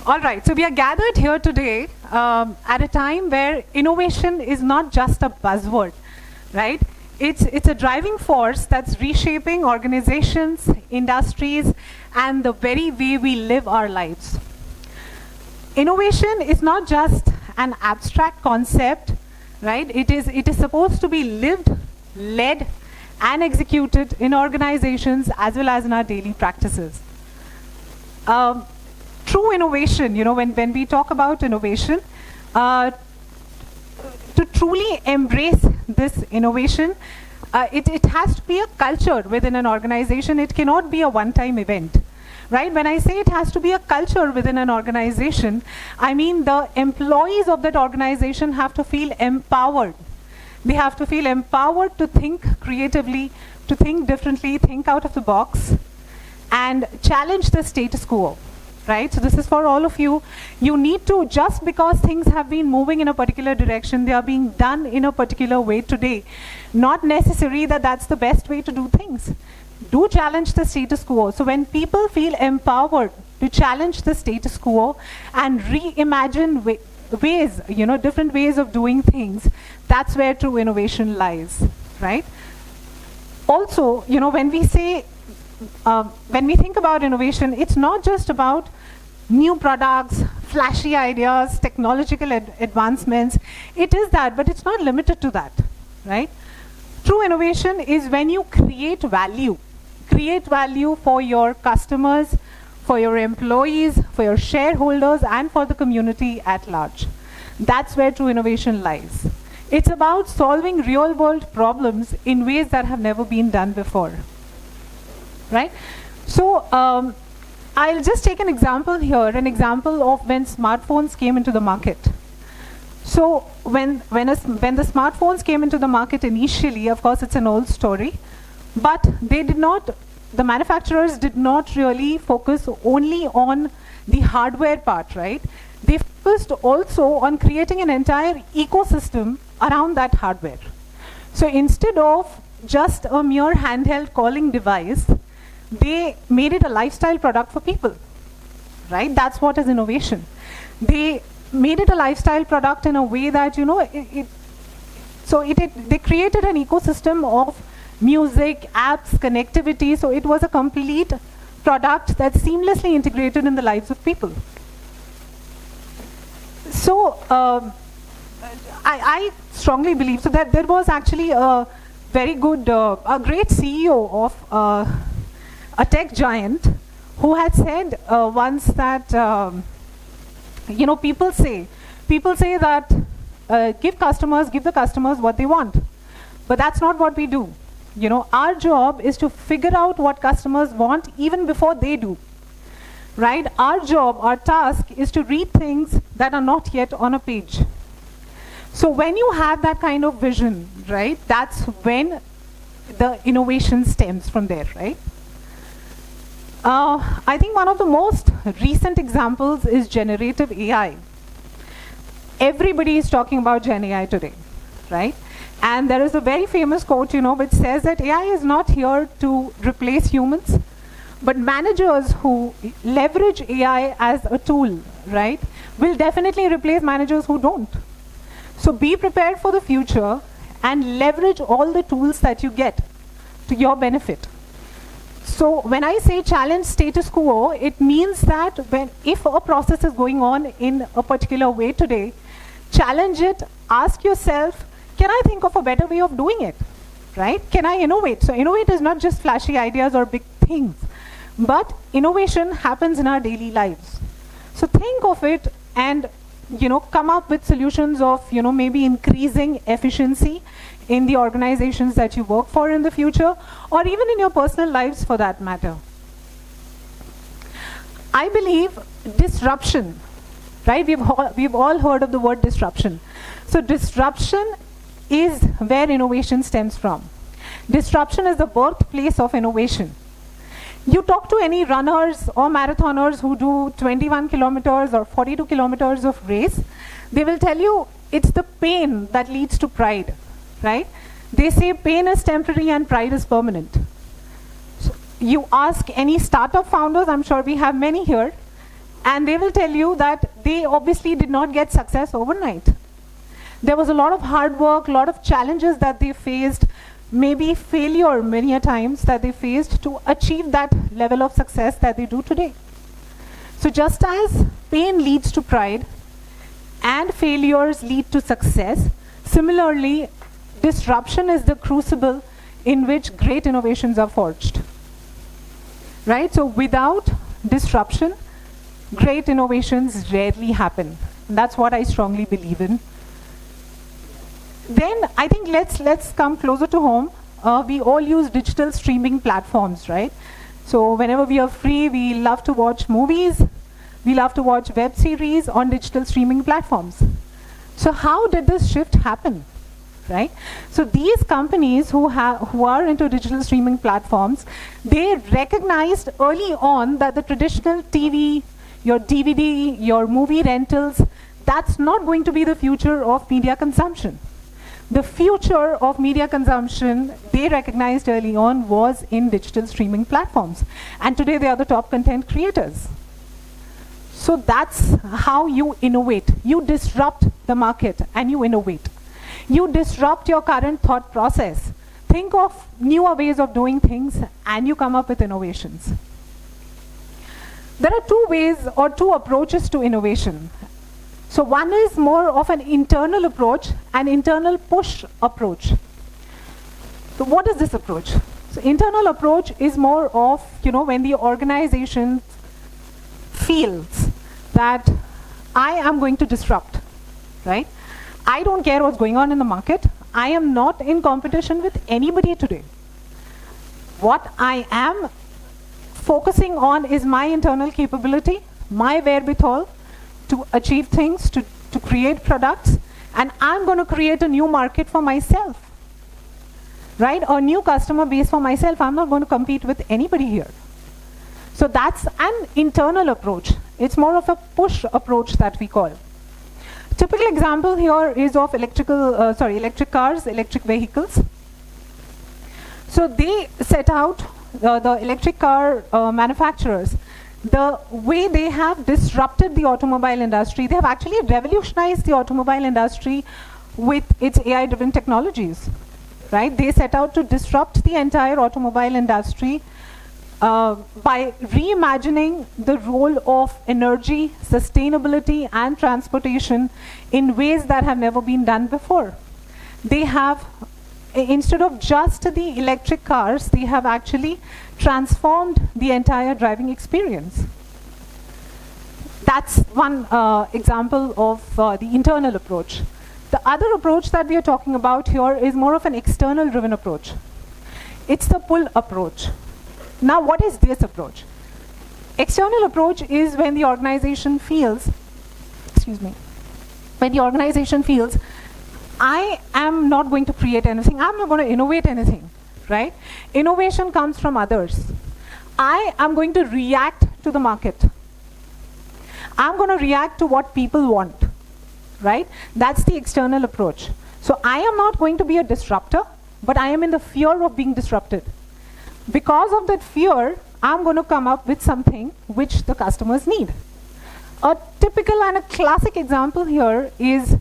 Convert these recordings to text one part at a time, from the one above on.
All right, so we are gathered here today at a time where innovation is not just a buzzword, right? It's a driving force that's reshaping organizations, industries, and the very way we live our lives. Innovation is not just an abstract concept, right? It is supposed to be lived, led, and executed in organizations as well as in our daily practices. True innovation, when we talk about innovation, to truly embrace this innovation, it has to be a culture within an organization. It cannot be a one-time event, right? When I say it has to be a culture within an organization, I mean the employees of that organization have to feel empowered. They have to feel empowered to think creatively, to think differently, think out of the box, and challenge the status quo. Right? So this is for all of you. You need to, just because things have been moving in a particular direction, they are being done in a particular way today, not necessary that that's the best way to do things. Do challenge the status quo. So when people feel empowered to challenge the status quo and reimagine ways, different ways of doing things, that's where true innovation lies, right? Also, when we say, when we think about innovation, it's not just about new products, flashy ideas, technological advancements. It is that, but it's not limited to that, right? True innovation is when you create value for your customers, for your employees, for your shareholders, and for the community at large. That's where true innovation lies. It's about solving real-world problems in ways that have never been done before. Right? So I'll just take an example here, an example of when smartphones came into the market. So when the smartphones came into the market initially, of course it's an old story, but the manufacturers did not really focus only on the hardware part, right? They focused also on creating an entire ecosystem around that hardware. So instead of just a mere handheld calling device, they made it a lifestyle product for people, right? That's what is innovation. They made it a lifestyle product in a way that, they created an ecosystem of music, apps, connectivity, so it was a complete product that's seamlessly integrated in the lives of people. So I strongly believe so that there was actually a very good, a great CEO of a tech giant who had said once that, people say that give the customers what they want. But that's not what we do. Our job is to figure out what customers want even before they do. Right? Our task is to read things that are not yet on a page. So when you have that kind of vision, right, that's when the innovation stems from there, right? I think one of the most recent examples is generative AI. Everybody is talking about Gen AI today, right? And there is a very famous quote, which says that AI is not here to replace humans, but managers who leverage AI as a tool, right, will definitely replace managers who don't. So be prepared for the future and leverage all the tools that you get to your benefit. So when I say challenge status quo, it means that if a process is going on in a particular way today, challenge it, ask yourself, can I think of a better way of doing it, right? Can I innovate? So innovate is not just flashy ideas or big things, but innovation happens in our daily lives. So think of it and come up with solutions of maybe increasing efficiency in the organizations that you work for in the future, or even in your personal lives for that matter. I believe disruption, right? We've all heard of the word disruption. So disruption is where innovation stems from. Disruption is the birthplace of innovation. You talk to any runners or marathoners who do 21 kilometers or 42 kilometers of race, they will tell you it's the pain that leads to pride, right? They say pain is temporary and pride is permanent. So you ask any startup founders, I'm sure we have many here, And they will tell you that they obviously did not get success overnight. There was a lot of hard work, a lot of challenges that they faced, maybe failure many a times that they faced to achieve that level of success that they do today. So just as pain leads to pride and failures lead to success, similarly, disruption is the crucible in which great innovations are forged. Right? So without disruption, great innovations rarely happen. And that's what I strongly believe in. Then I think let's come closer to home. We all use digital streaming platforms, right? So whenever we are free, we love to watch movies. We love to watch web series on digital streaming platforms. So how did this shift happen, right? So these companies who are into digital streaming platforms, they recognized early on that the traditional TV, your DVD, your movie rentals, that's not going to be the future of media consumption. The future of media consumption, they recognized early on, was in digital streaming platforms. And today they are the top content creators. So that's how you innovate. You disrupt the market and you innovate. You disrupt your current thought process. Think of newer ways of doing things and you come up with innovations. There are two ways or two approaches to innovation. So one is more of an internal approach, an internal push approach. So what is this approach? So internal approach is more of, when the organization feels that I am going to disrupt, right? I don't care what's going on in the market. I am not in competition with anybody today. What I am focusing on is my internal capability, my wherewithal, to achieve things, to create products, and I'm going to create a new market for myself, right? A new customer base for myself. I'm not going to compete with anybody here. So that's an internal approach. It's more of a push approach that we call. Typical example here is of electric cars, electric vehicles. So they set out, the electric car manufacturers, the way they have disrupted the automobile industry. They have actually revolutionized the automobile industry with its AI-driven technologies, right? They set out to disrupt the entire automobile industry by reimagining the role of energy, sustainability, and transportation in ways that have never been done before. They have, instead of just the electric cars, they have actually transformed the entire driving experience. That's one example of the internal approach. The other approach that we are talking about here is more of an external driven approach. It's the pull approach. Now, what is this approach? External approach is when the organization feels, when the organization feels, I am not going to create anything, I'm not going to innovate anything, right? Innovation comes from others. I am going to react to the market. I'm going to react to what people want, right? That's the external approach. So I am not going to be a disruptor, but I am in the fear of being disrupted. Because of that fear, I'm going to come up with something which the customers need. A typical and a classic example here is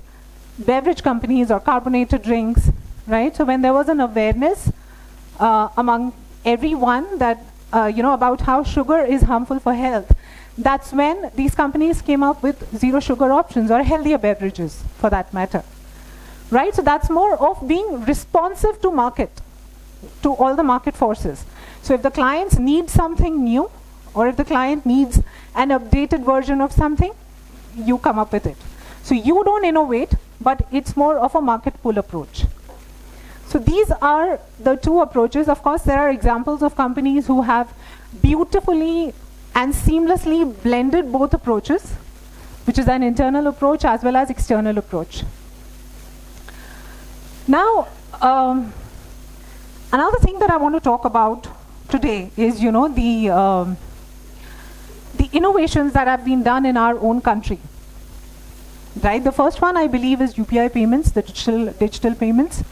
beverage companies or carbonated drinks, right? So when there was an awareness among everyone that, about how sugar is harmful for health, that's when these companies came up with zero sugar options or healthier beverages for that matter, right? So that's more of being responsive to market, to all the market forces. So if the clients need something new, or if the client needs an updated version of something, you come up with it. So you don't innovate, but it's more of a market pull approach. So these are the two approaches. Of course, there are examples of companies who have beautifully and seamlessly blended both approaches, which is an internal approach as well as external approach. Now, another thing that I want to talk about today is, the innovations that have been done in our own country. Right? The first one, I believe, is UPI payments, the digital payments.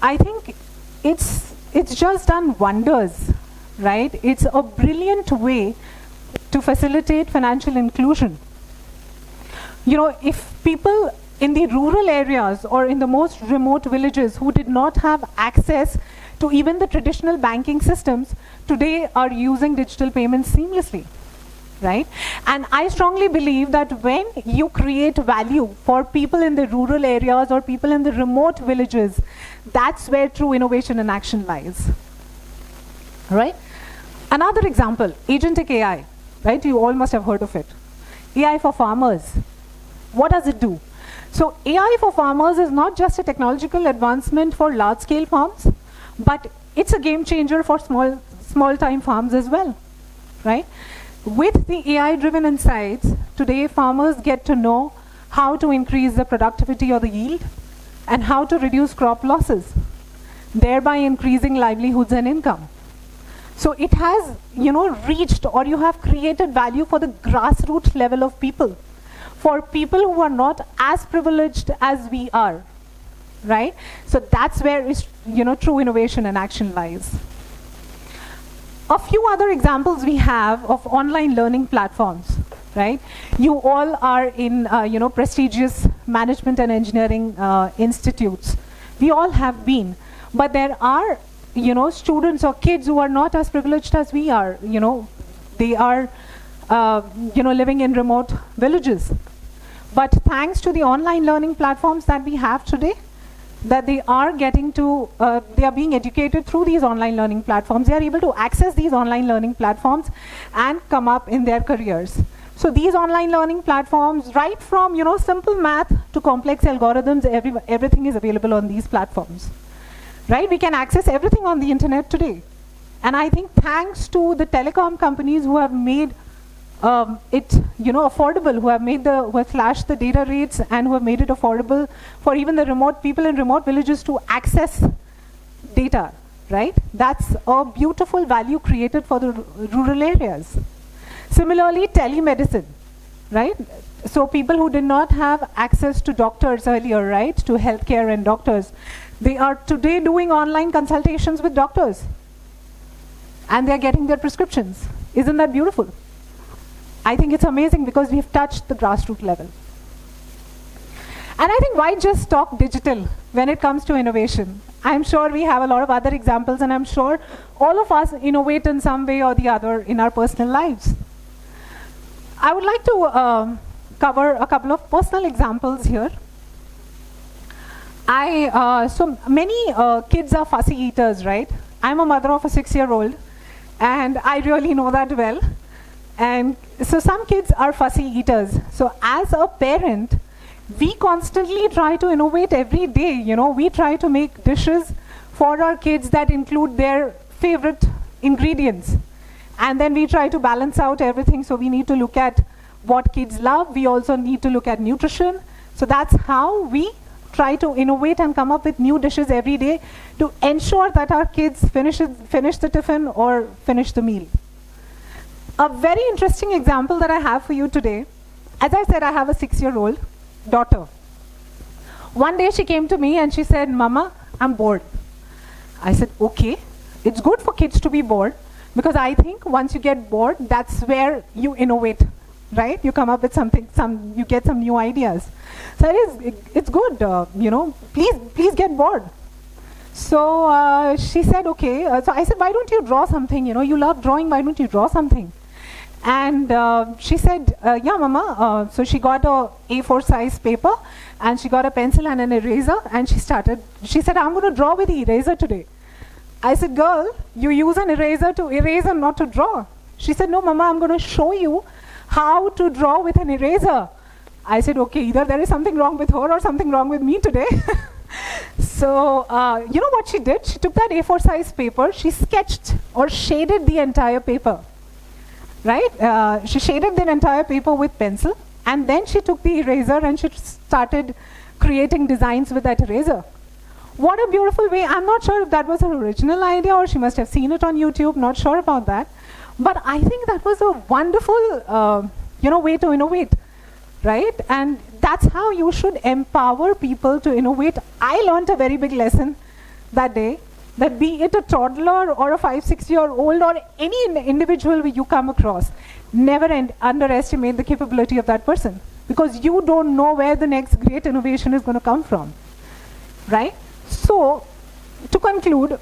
I think it's just done wonders, right? It's a brilliant way to facilitate financial inclusion. You know, if people in the rural areas or in the most remote villages who did not have access to even the traditional banking systems, today are using digital payments seamlessly, right? And I strongly believe that when you create value for people in the rural areas or people in the remote villages, that's where true innovation and action lies, right? Another example, agentic AI, right? You all must have heard of it. AI for farmers. What does it do? So AI for farmers is not just a technological advancement for large-scale farms, but it's a game changer for small-time farms as well, right? With the AI-driven insights, today farmers get to know how to increase the productivity or the yield and how to reduce crop losses, thereby increasing livelihoods and income. So it has, you know, reached, or you have created value for the grassroots level of people, for people who are not as privileged as we are, right? So that's where you know, true innovation and action lies. A few other examples we have of online learning platforms, right? You all are in, you know, prestigious management and engineering institutes. We all have been, but there are, you know, students or kids who are not as privileged as we are. You know, they are, you know, living in remote villages. But thanks to the online learning platforms that we have today, that they are getting to, they are being educated through these online learning platforms. They are able to access these online learning platforms and come up in their careers. So these online learning platforms, right from, you know, simple math to complex algorithms, everything is available on these platforms, right? We can access everything on the internet today. And I think thanks to the telecom companies who have made it, you know, affordable, who have slashed the data rates and who have made it affordable for even the remote people in remote villages to access data, right? That's a beautiful value created for the rural areas. Similarly, telemedicine, right? So people who did not have access to doctors earlier, right, to healthcare and doctors, they are today doing online consultations with doctors. And they're getting their prescriptions. Isn't that beautiful? I think it's amazing because we've touched the grassroots level. And I think why just talk digital when it comes to innovation? I'm sure we have a lot of other examples, and I'm sure all of us innovate in some way or the other in our personal lives. I would like to cover a couple of personal examples here. So many kids are fussy eaters, right? I'm a mother of a 6-year-old, and I really know that well. And so some kids are fussy eaters. So as a parent, we constantly try to innovate every day. You know, we try to make dishes for our kids that include their favorite ingredients. And then we try to balance out everything. So we need to look at what kids love. We also need to look at nutrition. So that's how we try to innovate and come up with new dishes every day to ensure that our kids finish the tiffin or finish the meal. A very interesting example that I have for you today, as I said, I have a 6-year-old daughter. One day she came to me and she said, "Mama, I'm bored." I said, "Okay, it's good for kids to be bored, because I think once you get bored, that's where you innovate, right? You come up with something, you get some new ideas. So it's good, you know, please get bored." So she said, "Okay." So I said, "Why don't you draw something? You know, you love drawing, why don't you draw something?" And she said, "Yeah, Mama." So she got a A4 size paper, and she got a pencil and an eraser, and she said, "I'm going to draw with the eraser today." I said, "Girl, you use an eraser to erase and not to draw." She said, "No, Mama, I'm going to show you how to draw with an eraser." I said, "Okay, either there is something wrong with her or something wrong with me today." So, you know what she did? She took that A4 size paper, she sketched or shaded the entire paper, right? She shaded the entire paper with pencil, and then she took the eraser and she started creating designs with that eraser. What a beautiful way. I'm not sure if that was her original idea or she must have seen it on YouTube, not sure about that. But I think that was a wonderful, you know, way to innovate, right? And that's how you should empower people to innovate. I learned a very big lesson that day. that be it a toddler or a 5-6-year-old or any individual you come across, never underestimate the capability of that person, because you don't know where the next great innovation is going to come from, right? So, to conclude,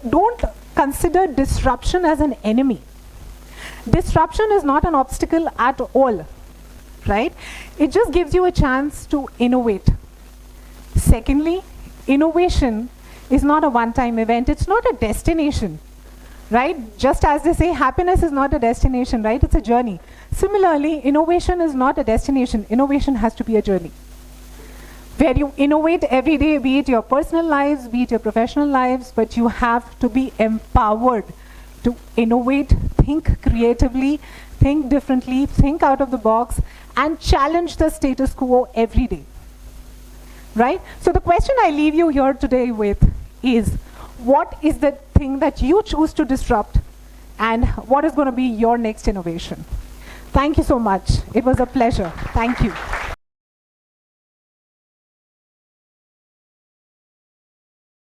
don't consider disruption as an enemy. Disruption is not an obstacle at all, right? It just gives you a chance to innovate. Secondly, innovation is not a one-time event. It's not a destination, right? Just as they say, happiness is not a destination, right? It's a journey. Similarly, innovation is not a destination. Innovation has to be a journey, where you innovate every day, be it your personal lives, be it your professional lives, but you have to be empowered to innovate, think creatively, think differently, think out of the box, and challenge the status quo every day, right? So the question I leave you here today with is, what is the thing that you choose to disrupt, and what is going to be your next innovation? Thank you so much. It was a pleasure. Thank you.